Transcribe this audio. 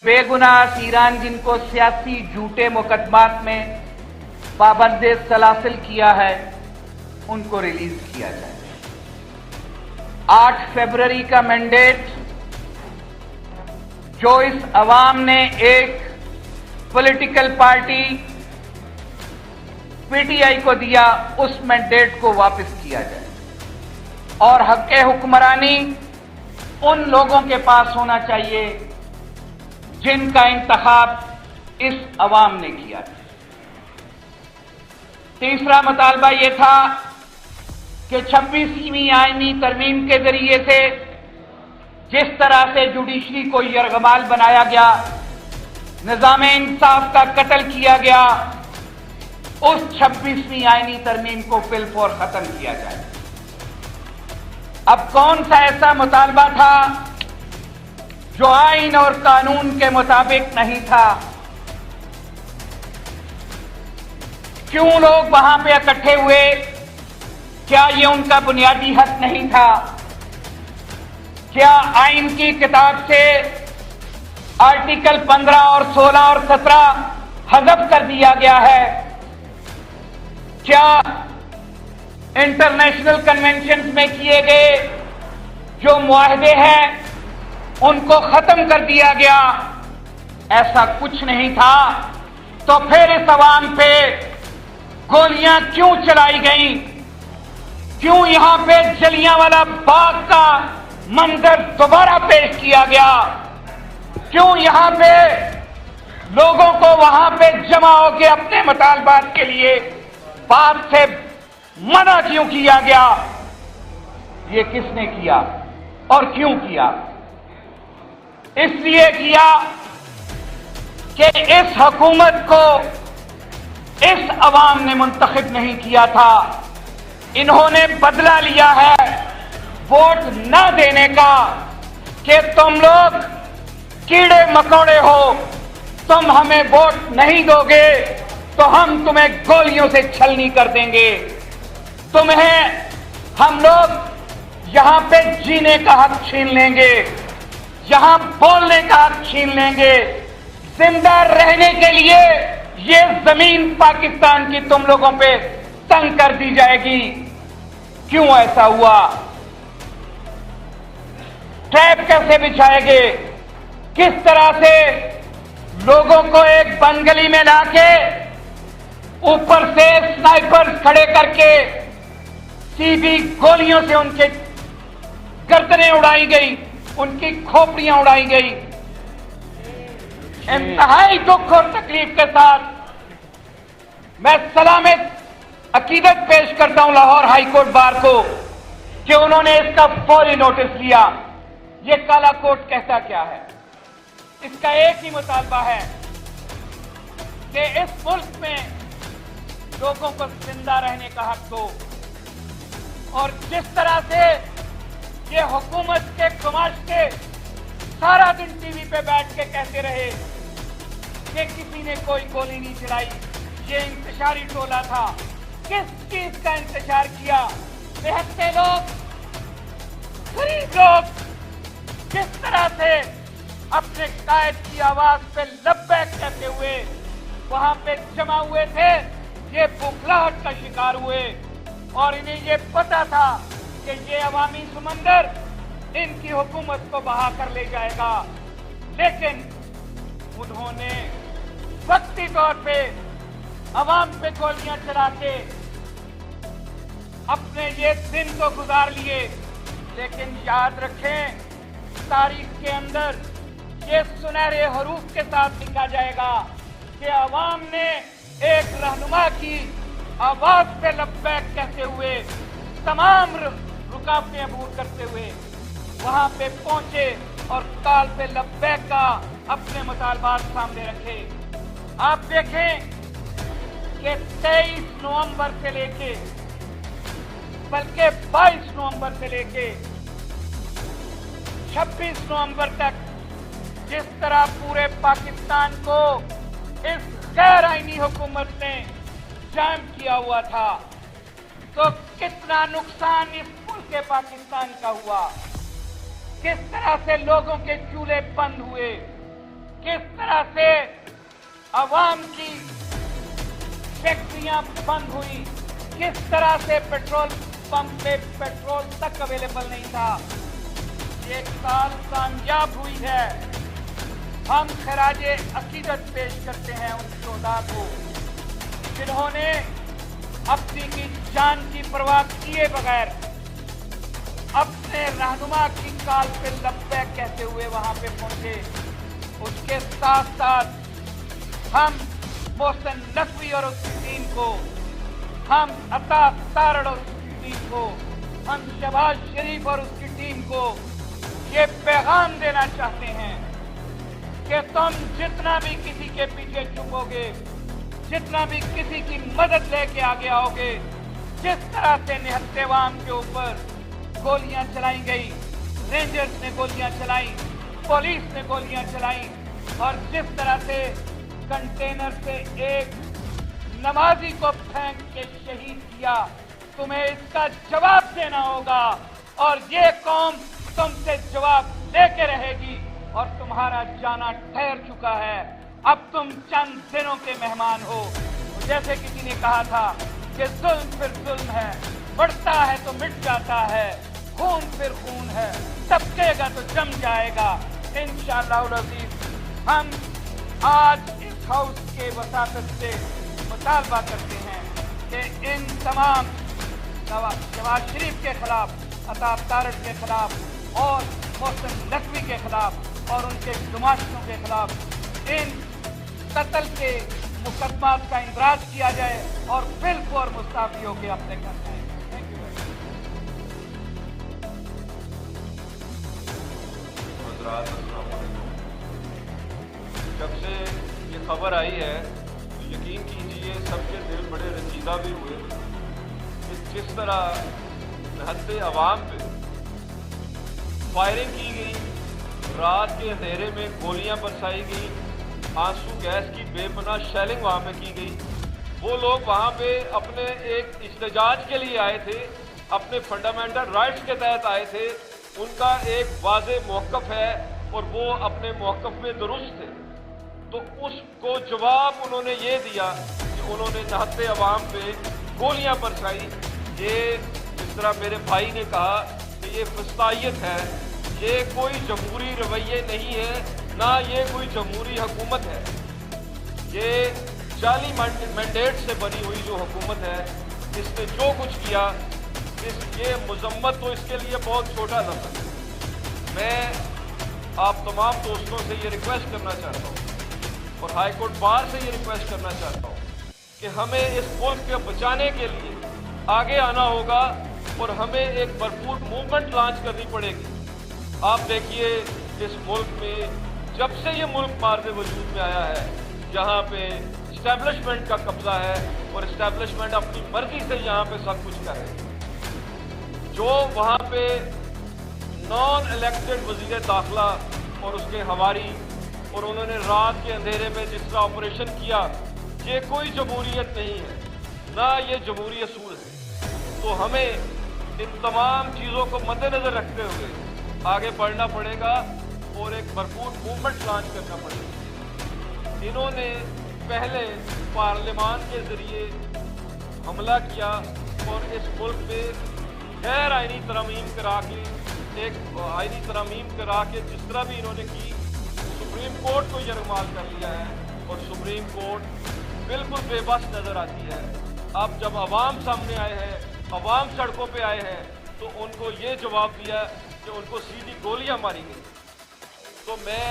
बेगुनाह ईरान जिनको सियासी झूठे मुकदमात में पाबंद सलासिल किया है, उनको रिलीज किया जाए। 8 फरवरी का मैंडेट जो इस अवाम ने एक पॉलिटिकल पार्टी पीटीआई को दिया, उस मैंडेट को वापस किया जाए और हक़ हुक्मरानी उन लोगों के पास होना चाहिए जिनका इंतखाब इस अवाम ने किया था। तीसरा मुतालबा यह था कि 26वीं आईनी तरमीम के जरिए से जिस तरह से जुडिशरी को यरगमाल बनाया गया, निज़ाम इंसाफ का कत्ल किया गया, उस 26वीं आईनी तरमीम को फिलफौर खत्म किया जाए। अब कौन सा ऐसा मुतालबा था जो आइन और कानून के मुताबिक नहीं था? क्यों लोग वहां पे इकट्ठे हुए? क्या ये उनका बुनियादी हक नहीं था? क्या आइन की किताब से आर्टिकल 15 और 16 और 17 हज़फ कर दिया गया है? क्या इंटरनेशनल कन्वेंशन में किए गए जो मुआहदे हैं उनको खत्म कर दिया गया? ऐसा कुछ नहीं था। तो फिर इस अवाम पे गोलियां क्यों चलाई गईं? क्यों यहां पे जलियांवाला बाग का मंजर दोबारा पेश किया गया? क्यों यहां पे लोगों को वहां पे जमा होकर अपने मुतालबात के लिए बात से मना क्यों किया गया? ये किसने किया और क्यों किया? इसलिए किया कि इस हुकूमत को इस अवाम ने मुंतखब नहीं किया था। इन्होंने बदला लिया है वोट न देने का कि तुम लोग कीड़े मकोड़े हो, तुम हमें वोट नहीं दोगे तो हम तुम्हें गोलियों से छलनी कर देंगे, तुम्हें हम लोग यहां पे जीने का हक छीन लेंगे, यहां बोलने का हक छीन लेंगे, जिंदा रहने के लिए ये जमीन पाकिस्तान की तुम लोगों पे तंग कर दी जाएगी। क्यों ऐसा हुआ? ट्रैप कैसे बिछाएंगे? किस तरह से लोगों को एक बनगली में लाके ऊपर से स्नाइपर्स खड़े करके सीधी गोलियों से उनके गर्दनें उड़ाई गई, उनकी खोपड़ियां उड़ाई गई। इंतहाई दुख और तकलीफ के साथ मैं सलाम अकीदत पेश करता हूं लाहौर हाई कोर्ट बार को कि उन्होंने इसका फौरी नोटिस लिया। ये काला कोर्ट कहता क्या है? इसका एक ही मुतालबा है कि इस मुल्क में लोगों को जिंदा रहने का हक दो। और जिस तरह से ये हुकूमत के गुमाश्ते सारा दिन टीवी पे बैठ के कहते रहे कि किसी ने कोई गोली नहीं चलाई, ये इंतशारी टोला था। किस चीज का इंतजार किया? बेहते लोग, गरीब लोग किस तरह से अपने कायद की आवाज पे लब्बैक कहते हुए वहां पे जमा हुए थे, ये बुखलाहट का शिकार हुए और इन्हें ये पता था कि ये अवामी समंदर इनकी हुकूमत को बहा कर ले जाएगा। लेकिन उन्होंने वक्ती तौर पे अवाम पे गोलियां चला के अपने ये दिन तो गुजार लिए। लेकिन याद रखें, तारीख के अंदर ये सुनहरे हरूफ के साथ लिखा जाएगा कि अवाम ने एक रहनुमा की आवाज पे लब्बैक कहते हुए तमाम रुकावटें अबूर करते हुए वहां पे पहुंचे और काल पे लब्बैक का अपने मुतालबात सामने रखे। आप देखें कि 23 नवंबर से लेके बल्कि 22 नवंबर से लेके 26 नवंबर तक जिस तरह पूरे पाकिस्तान को इस गैर आईनी हुकूमत ने जाम किया हुआ था, तो कितना नुकसान इस मुल्क पाकिस्तान का हुआ, किस तरह से लोगों के चूल्हे बंद हुए, किस तरह से अवाम की फैक्ट्रियां बंद हुई, किस तरह से पेट्रोल पंप पे पेट्रोल तक अवेलेबल नहीं था। ये साल कामयाब हुई है। हम खराजे अकीदत पेश करते हैं उन शोहदा को जिन्होंने अपनी की जान की परवाह किए बगैर अपने रहनुमा की काल पे लब्बैक कहते हुए वहां पे पहुंचे। उसके साथ साथ हम मोहसिन नकवी और उसकी टीम को, हम अता तारड़ और उसकी टीम को, हम शहबाज शरीफ और उसकी टीम को ये पैगाम देना चाहते हैं कि तुम जितना भी किसी के पीछे छुपोगे, जितना भी किसी की मदद लेके आगे आओगे, जिस तरह से निहत्तेवाम के ऊपर गोलियां चलाई गई, रेंजर्स ने गोलियां चलाई, पुलिस ने गोलियां चलाई और जिस तरह से कंटेनर से एक नमाजी को फेंक के शहीद किया, तुम्हें इसका जवाब देना होगा और ये कौम तुमसे जवाब लेके रहेगी और तुम्हारा जाना ठहर चुका है। अब तुम चंद दिनों के मेहमान हो। जैसे किसी ने कहा था कि जुल्म फिर जुल्म है, बढ़ता है तो मिट जाता है, खून फिर खून है, टपकेगा तो जम जाएगा। इंशाअल्लाह अज़ीज़ हम आज इस हाउस के वसातत से मुतालबा करते हैं कि इन तमाम शहबाज शरीफ के खिलाफ, अता तारड़ के खिलाफ और मोहसिन नकवी के खिलाफ और उनके नुमाइशों के खिलाफ इन कत्ल के मुकदमात का इंदराज किया जाए और बिल्कुल और मुस्ताफी होकर अपने घर जाए। Thank you. जब से ये खबर आई है तो यकीन कीजिए सबके दिल बड़े रंजीदा भी हुए कि जिस तरह निहत्ते अवाम पे फायरिंग की गई, रात के अंधेरे में गोलियां बरसाई गई, आंसू गैस की बेपनाह शेलिंग वहाँ पे की गई। वो लोग वहाँ पे अपने एक इस्तेजाज के लिए आए थे, अपने फंडामेंटल राइट्स के तहत आए थे। उनका एक वाज़े मौक़िफ़ है और वो अपने मौक़िफ़ में दुरुस्त थे। तो उसको जवाब उन्होंने ये दिया कि उन्होंने निहत्ते अवाम पे गोलियां बरसाई। ये जिस तरह मेरे भाई ने कहा कि ये फस्तायत है, ये कोई जमहूरी रवैये नहीं है, ना ये कोई जमहूरी हुकूमत है। ये जाली मैंडेट से बनी हुई जो हुकूमत है, इसने जो कुछ किया, ये मजम्मत तो इसके लिए बहुत छोटा लफ्ज़ है। मैं आप तमाम दोस्तों से ये रिक्वेस्ट करना चाहता हूँ और हाई कोर्ट बार से ये रिक्वेस्ट करना चाहता हूँ कि हमें इस मुल्क को बचाने के लिए आगे आना होगा और हमें एक भरपूर मूवमेंट लॉन्च करनी पड़ेगी। आप देखिए इस मुल्क में जब से ये मुल्क मार्ग वजूद में आया है, जहाँ पे इस्टेब्लिशमेंट का कब्जा है और इस्टेब्लिशमेंट अपनी मर्जी से यहाँ पे सब कुछ कर रहे हैं। जो वहाँ पे नॉन इलेक्टेड वज़ीर दाखिला और उसके हवारी और उन्होंने रात के अंधेरे में जिस तरह ऑपरेशन किया, ये कोई जमहूरियत नहीं है, ना ये जमहूरी असूल है। तो हमें इन तमाम चीज़ों को मद्देनज़र रखते हुए आगे बढ़ना पड़ेगा और एक भरपूर मूवमेंट लॉन्च करना पड़ेगा। इन्होंने पहले पार्लियामान के ज़रिए हमला किया और इस मुल्क में गैर आइनी तरमीम करा के, एक आइनी तरमीम करा के जिस तरह भी इन्होंने की, सुप्रीम कोर्ट को यरगमाल कर लिया है और सुप्रीम कोर्ट बिल्कुल बेबस नज़र आती है। अब जब अवाम सामने आए हैं, अवाम सड़कों पे आए हैं, तो उनको ये जवाब दिया कि उनको सीधी गोलियां मारी गई। तो मैं